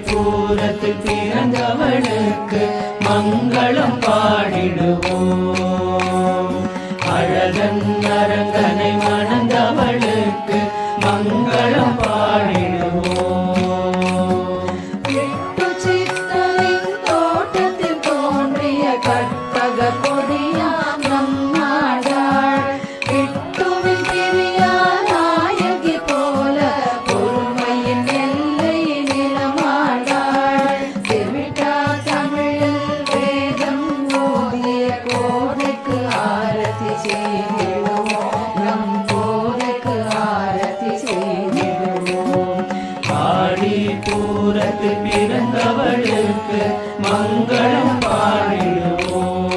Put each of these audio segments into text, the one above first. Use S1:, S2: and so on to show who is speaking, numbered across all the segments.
S1: பூரத்து பிறந்தவளுக்கு மங்களம் பாடிடுவோம். அழகன் அரங்கனை மணந்தவளுக்கு மங்களம் பாடிடுவோம்.
S2: சித்தரின் தோட்டத்தில் தோன்றிய கற்பக கொடியாம் நம்மாடாள் விட்டுவின் பிரியா நாயகி போல பொறுமையின் எல்லை நிலமாடாள். செவிட்டா தமிழில் வேதம் ஓதிய கோதைக்கு ஆரத்தி செய்திடுவோம். நம் கோதைக்கு ஆரத்தி செய்திடுவோம்.
S1: ஆடி பூரத்து பிறந்தவளுக்கு மங்களம் பாடிடுவோம்.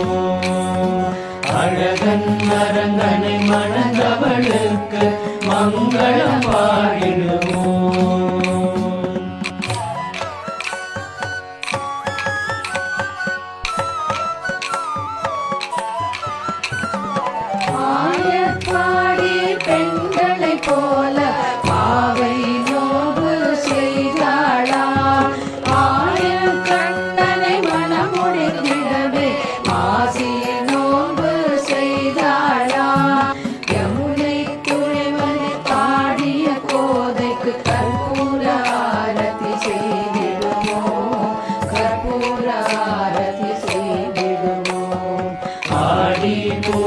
S1: அழகன் அரங்கனை மணந்தவளுக்கு மங்களம் பாடிடுவோம்.
S2: ஆயப்பாடி பெண்களை போல பாவை நோவு செய்தாளா. ஆயர் கண்ணனை மனமுடித்திடவே மாசி நோம்பு செய்தாளா. யமுனை துறைவனை பாடிய கோதைக்கு கற்பூர ஆரத்தி செய்திடுவோம். கற்பூர ஆரத்தி செய்திடுவோம்.
S1: ஆடி பூ